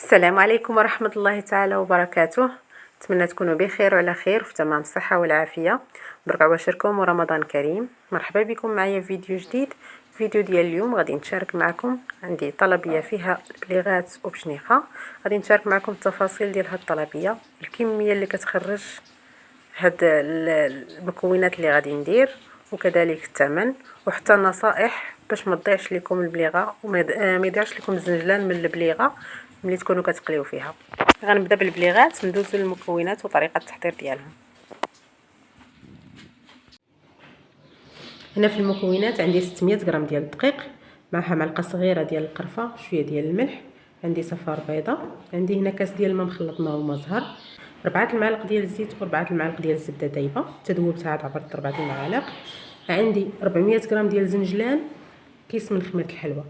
السلام عليكم ورحمة الله تعالى وبركاته. نتمنى تكونوا بخير وعلى خير وفي تمام الصحة والعافية. برك عواشركم ورمضان كريم. مرحبا بكم معايا في فيديو جديد. فيديو ديال اليوم غادي نشارك معكم، عندي طلبية فيها البليغات وبشنيخة. غادي نشارك معكم التفاصيل ديال هاد الطلبية، الكمية اللي كتخرج هاد المكونات اللي غادي ندير، وكذلك الثمن، وحتى النصائح باش ما تضيعش لكم البليغه وما يضيعش لكم الزنجلان من البليغه ملي تكونوا كتقليو فيها. غنبدا بالبليغات، ندوزو للمكونات وطريقه التحضير ديالهم. هنا في المكونات عندي 600 غرام ديال الدقيق، معها معلقه صغيره ديال القرفه، شويه ديال الملح، عندي صفار بيضه، عندي هنا كاس ديال الماء مخلط ماء وما زهر، 4 المعالق ديال الزيت و4 المعالق ديال الزبده دايبه تذوبتها عاد عبر 4 المعالق. عندي 400 غرام ديال الزنجلان، كيس من خميره الحلوى.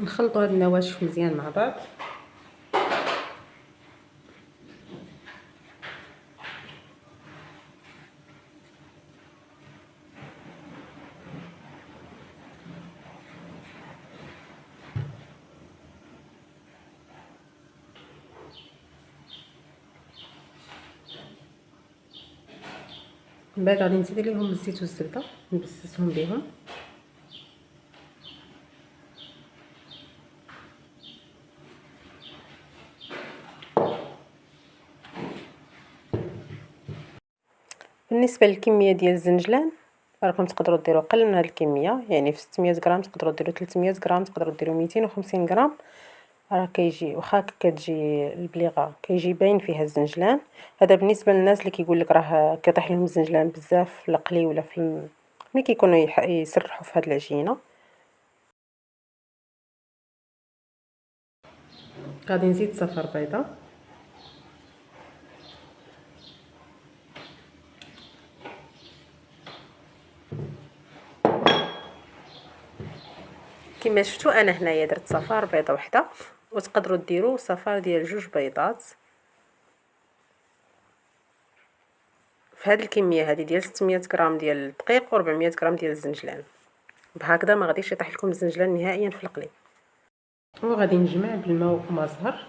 نخلطوا هاد النواشف مزيان مع بعض. من بعد غادي نزيد عليهم الزيت والزبده نبسسهم بهم. بالنسبه للكميه ديال الزنجلان راكم تقدروا ديروا اقل من هذه الكميه، يعني في 600 غرام تقدروا ديروا 300 غرام، تقدروا ديروا 250 غرام. راه كيجي واخا كتجي البليغه كيجي باين فيها الزنجلان. هذا بالنسبه للناس اللي كيقول لك راه كيطيح لهم الزنجلان بزاف في القلي ولا ملي كيكونوا يسرحوا في هذه العجينه. غادي نزيد صفر بيضه، كما شفتوا انا هنايا درت صفار بيضه وحده، وتقدروا ديروا صفار ديال 2 بيضات في هذه الكميه هذه ديال 600 غرام ديال الدقيق و400 غرام ديال الزنجلان. بهكذا ما غاديش يطيح لكم الزنجلان نهائيا في القلي. وغادي نجمع بالماء وما زهر.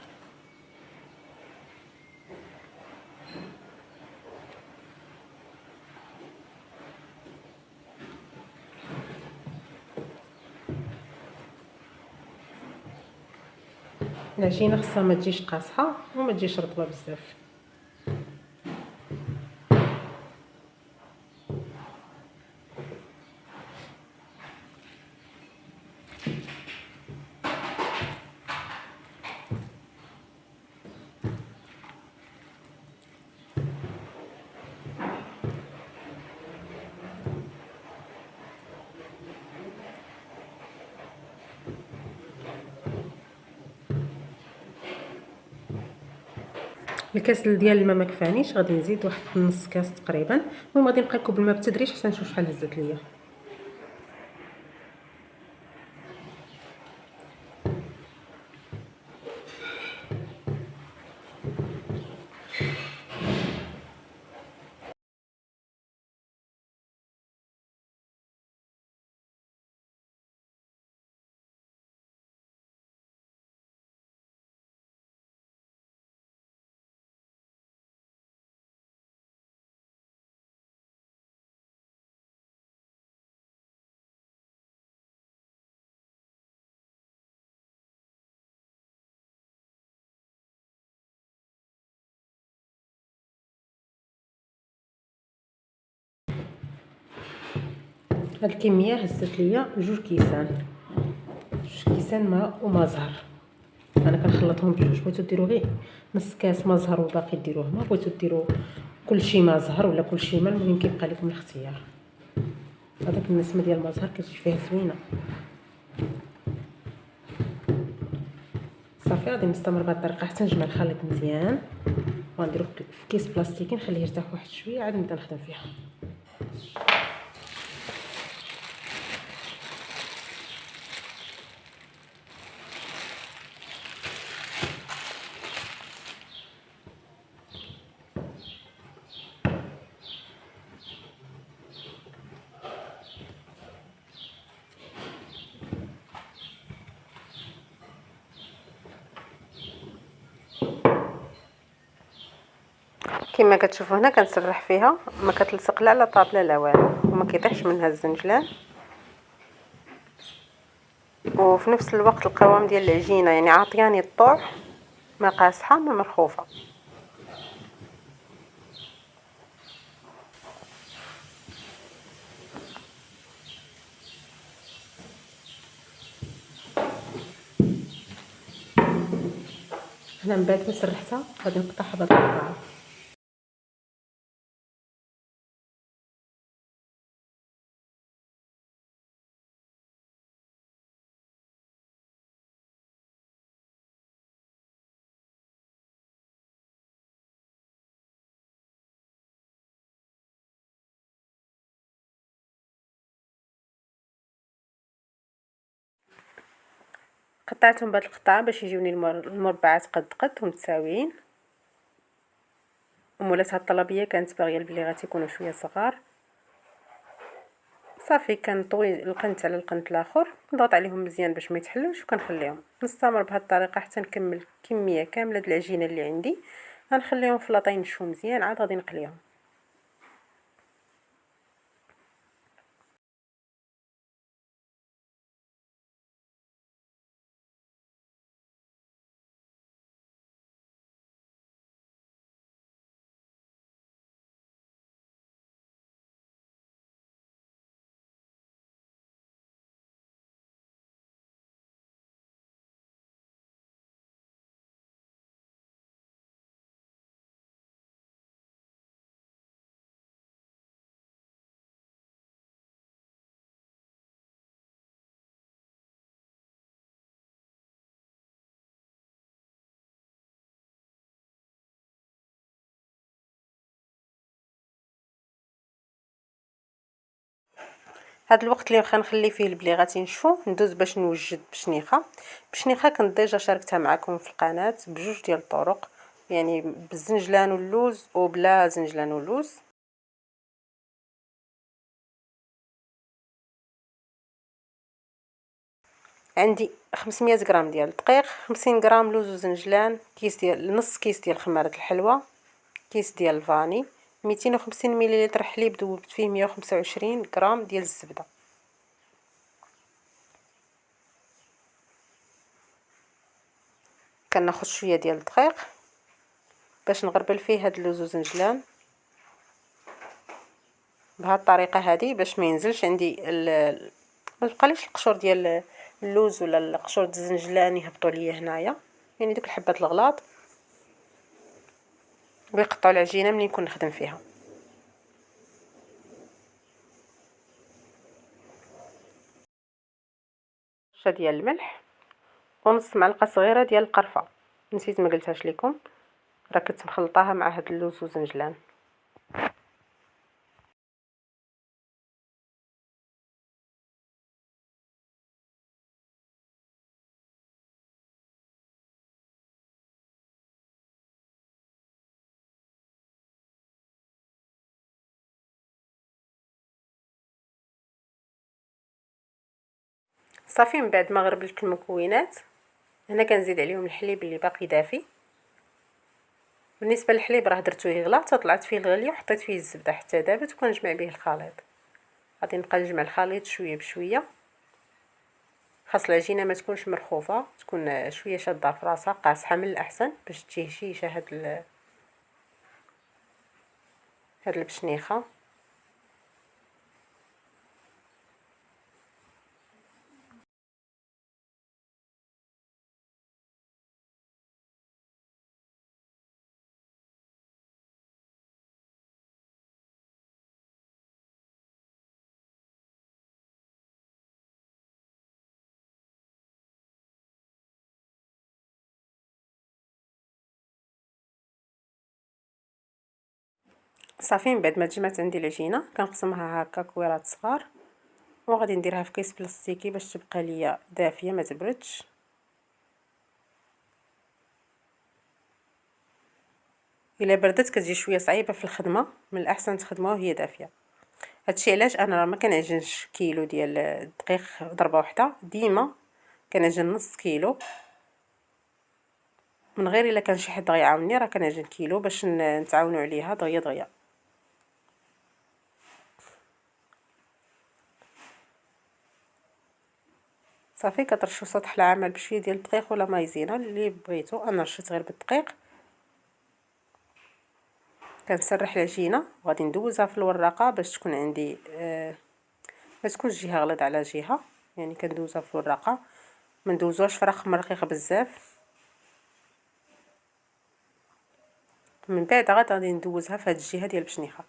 العجينه خصها ما تجيش قاصحه وما تجيش رطبه بزاف. الكاس ديال الماء ما كفانيش، غادي نزيد واحد نص كاس تقريبا. المهم غادي نبقى نكب الماء بالتدريج حتى نشوف شحال هزت ليا. هاد الكميه هزت ليا 2 كيسان ماء وما زهر. انا كنخلطهم بجوج. بغيتو ديروا غير نص كاس ما زهر وباقي ديروه ما، بغيتو ديروا كلشي ما زهر ولا كلشي ما، المهم كيبقى لكم الاختيار. هذاك النسمه ديال ما زهر كتجي فيها زوينه. صافي غادي نستمر بهذه الطريقه حتى نجمع الخليط مزيان، وغنديرو في كيس بلاستيكي نخليه يرتاح واحد شويه عاد نبدا نخدم فيها. كما كتشوفوا هنا كنسرح فيها، ما كتلصق لا على طابله لا والو، وما كيطيحش منها الزنجلان. وفي نفس الوقت القوام ديال العجينه يعني عاطياني الطوع، ما قاصحه ما مرخوفه. هنا من بعد ما سرحتها غادي نقطعها بهاد القطعه. قطعتهم بهاد القطعه باش يجيوني المربعات قد ومتساويين. ومولات هاد الطلبيه كانت باغيه بلي غادي يكونوا شويه صغار. صافي كنطوي القنت على القنت الاخر، نضغط عليهم مزيان باش ما يتحلوش وكنخليهم. نستمر بهاد الطريقه حتى نكمل كميه كامله ديال العجينه اللي عندي. غنخليهم في لاطاي ينشفوا مزيان، عاد غادي نقليهم. هاد الوقت اللي واخا نخلي فيه البليغات ينشفوا، ندوز باش نوجد بشنيخه كنت ديجا شاركتها معكم في القناه بجوج ديال الطرق، يعني بالزنجلان واللوز وبلا زنجلان واللوز. عندي 500 غرام ديال الدقيق، 50 غرام لوز وزنجلان، كيس ديال نص كيس ديال خماره الحلوى، كيس ديال الفاني، 250 مليلتر حليب ذوبت فيه 125 غرام ديال الزبده. كناخذ شويه ديال الدقيق باش نغربل فيه هاد اللوز وزنجلان بهاد الطريقه هذه باش ما ينزلش عندي ما يبقاليش القشور ديال اللوز ولا القشور ديال الزنجلان يهبطوا ليا هنايا، يعني دوك الحبات الغلاط ويقطعوا العجينه ملي نكون نخدم فيها. رشه ديال الملح ونص معلقه صغيره ديال القرفه، نسيت ما قلتهاش لكم، راه كنت مخلطاها مع هاد اللوز وزنجلان. صافي من بعد ما غربلت المكونات، هنا كنزيد عليهم الحليب اللي باقي دافي. بالنسبه للحليب راه درتوه يغلى حتى طلعت فيه الغليه وحطيت فيه الزبده حتى دابت وكنجمع به الخليط. غادي نبقى نجمع الخليط شويه بشويه، خاص العجينه ما تكونش مرخوفه، تكون شويه شاده في راسها قاصحه من الاحسن باش تجي هشيشه هاد البشنيخه. صافي من بعد ما تجمعت عندي العجينه كنقسمها هكا كويرات صغار وغادي نديرها في كيس بلاستيكي باش تبقى ليا دافيه ما تبردش. الا بردت كتجي شويه صعيبه في الخدمه، من الاحسن تخدموها وهي دافيه. هادشي علاش انا ما كنعجنش كيلو ديال الدقيق ضربه واحده، ديما كنعجن نص كيلو، من غير الا كان شي حد غيعاونني راه كنعجن كيلو باش نتعاونوا عليها دغيا دغيا. صافي كترشوا سطح العمل بشويه ديال الدقيق ولا مايزينا اللي بغيتو. انا رشيت غير بالدقيق. كنسرح العجينه وغادي ندوزها في الوراقه باش تكون عندي ما تكونش جهه غليظ على جهه، يعني كندوزها في الوراقه، ما ندوزوهاش في رقم رقيق بزاف. من بعد غادي ندوزها في هاد الجهه ديال البشنيخه.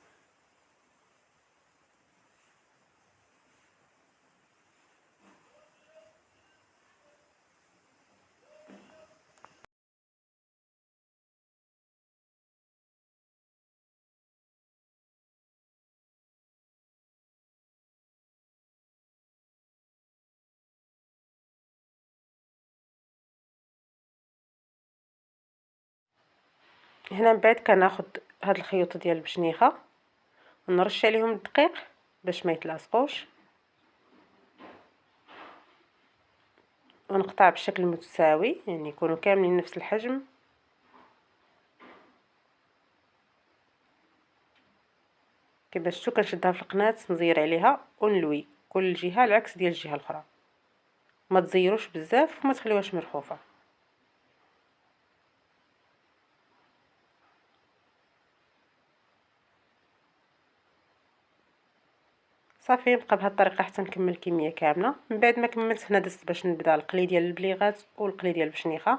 هنا من بعد كناخذ هاد الخيوط ديال البشنيخه ونرش عليهم الدقيق باش ما يتلاصقوش، ونقطع بشكل متساوي يعني يكونوا كاملين نفس الحجم. كيفاش شفتوا كنشدها في القناه نزير عليها ونلوي كل جهه العكس ديال الجهه الاخرى، ما تزيروش بزاف وما تخليوهاش مرخوفه. صافي نبقى بهذه الطريقه حتى نكمل الكميه كامله. من بعد ما كملت هنا دزت باش نبدا القلي ديال البليغات والقلي ديال البشنيخه.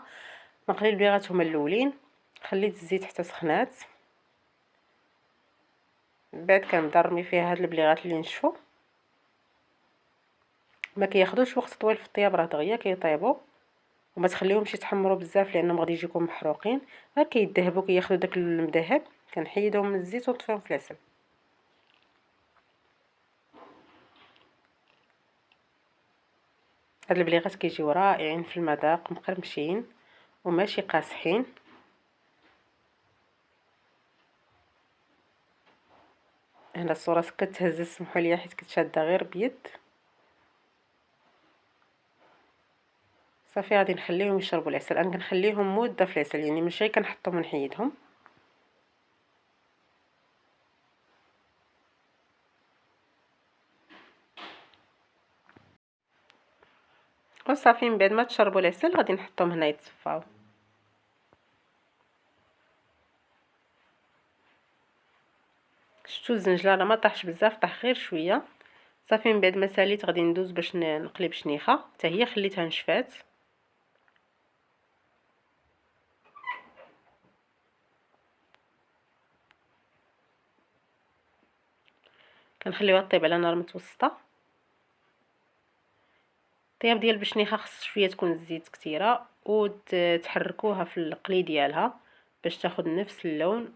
نقلي البليغات هما الاولين، خليت الزيت حتى سخنات. من بعد كنبدا نرمي فيها هاد البليغات اللي نشفوا، ما كياخذوش وقت طويل في الطياب، راه دغيا كيطيبوا، وما تخليهمش يتحمروا بزاف لانهم غادي يجيكم محروقين، غير كيذهبوا كياخذوا داك المذهب. كنحيدهم من الزيت ونطفيهم في العسل. هاد البليغات كيجيو رائعين في المذاق، مقرمشين وماشي قاصحين. هنا الصوره كتهز، سمحوا لي حيت كنت شاده غير بيد. صافي غادي نخليهم يشربوا العسل. انا كنخليهم مده في العسل، يعني ماشي غير كنحطهم ونحيدهم. وصافي من بعد ما تشربوا العسل غادي نحطهم هنا يتصفاو. شفتوا الزنجله راه ما طاحش بزاف، طاح غير شويه. صافي من بعد ما ساليت غادي ندوز باش نقلي بشنيخه حتى هي خليتها نشفات. كنخليوها طيب على نار متوسطه. الطياب ديال البشنيخه خص شويه تكون الزيت كثيره وتحركوها في القلي ديالها باش تاخذ نفس اللون،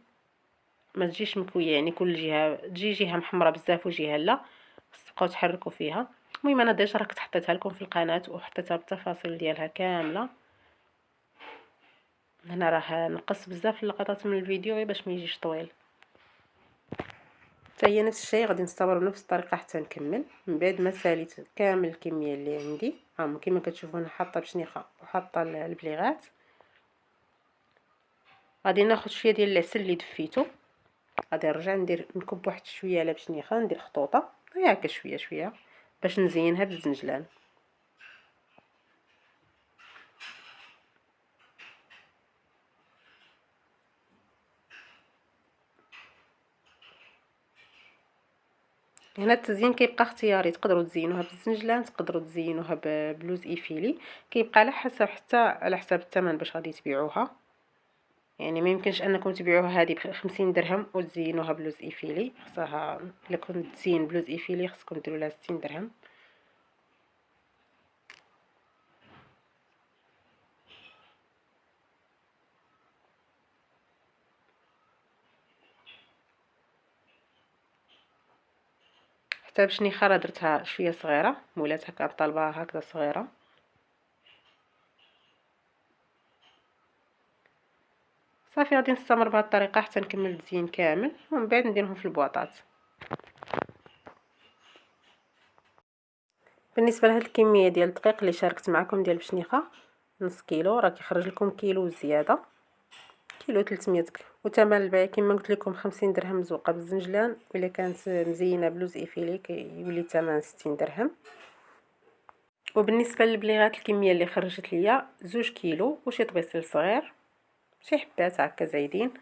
ما تجيش مكويه يعني كل جهه تجي جهه محمره بزاف وجهه لا. خص تبقاو تحركوا فيها. المهم انا ديجا راك حطيتها لكم في القناه وحطيتها بالتفاصيل ديالها كامله. هنا راه نقص بزاف اللقطات من الفيديو غير باش ما يجيش طويل. حتى هي نفس الشيء غادي نستمر بنفس الطريقه حتى نكمل. من بعد ما ساليت كامل الكميه اللي عندي ها كما كتشوفوا انا حاطه بشنيخه وحاطه البليغات. غادي ناخذ شويه ديال العسل اللي دفيته، غادي نرجع نكب واحد شويه على بشنيخه، ندير خطوطه هكا شويه شويه باش نزينها بالزنجلان. هنا التزيين كيبقى اختياري، تقدروا تزينوها بالزنجلان، تقدروا تزينوها ببلوز ايفيلي، كيبقى على حسب حتى على حساب الثمن باش غادي تبيعوها. يعني ما يمكنش انكم تبيعوها هذه ب50 درهم وتزينوها بلوز ايفيلي، خصها الا كنت تزين بلوز ايفيلي خصكم ديروا لها 60 درهم. حتى البشنيخه راه درتها شويه صغيره، مولاتها كانت طالباها هكذا صغيره. صافي غادي نستمر بهذه الطريقه حتى نكمل التزيين كامل، ومن بعد نديرهم في البواطات. بالنسبه لهاد الكميه ديال الدقيق اللي شاركت معكم ديال البشنيخه، نص كيلو، راه كيخرج لكم كيلو زياده، كيلو 300 غرام. وثمن البيع كما قلت لكم 50 درهم مزوقه بالزنجلان، ولا كانت مزينه بلوز ايفيلي كيولي الثمن 60 درهم. وبالنسبه للبليغات الكميه اللي خرجت ليا 2 كيلو وشي طبيصيل صغير، شي حبات هكا زايدين.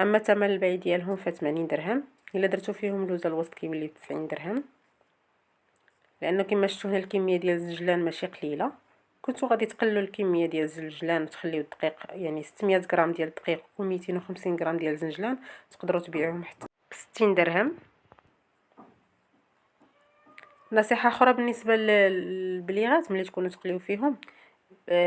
اما ثمن البيع ديالهم ف 80 درهم، الا درتو فيهم لوز الوسط كيولي 90 درهم. لانه كما شفتوا هنا الكميه ديال الزنجلان ماشي قليله، كنتو غادي تقللوا الكميه ديال الزنجلان وتخليو الدقيق، يعني 600 غرام ديال الدقيق و250 غرام ديال الزنجلان، تقدروا تبيعوهم حتى ب 60 درهم. نصيحه اخرى بالنسبه للبليغات، ملي تكونوا تقليو فيهم،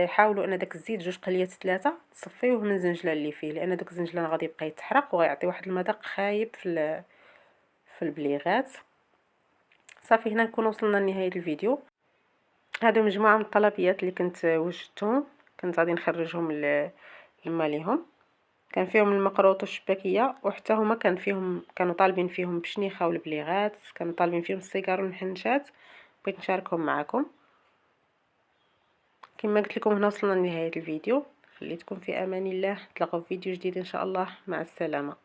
حاولوا ان داك الزيت 2 قليات 3 تصفيوه من الزنجلان اللي فيه، لان داك الزنجلان غادي يبقى يتحرق وغيعطي واحد المذاق خايب في البليغات. صافي هنا نكون وصلنا لنهايه الفيديو. هادو مجموعه من الطلبيات اللي كنت وجدتهم، كنت غادي نخرجهم لما ليهم. كان فيهم المقروط والشباكيه، وحتى هما كانوا طالبين فيهم بشنيخه والبليغات، كانوا طالبين فيهم السيجار والمحنشات، بغيت نشاركهم معكم. كما قلت لكم هنا وصلنا لنهايه الفيديو. خليتكم في امان الله، نتلاقاو في فيديو جديد ان شاء الله. مع السلامه.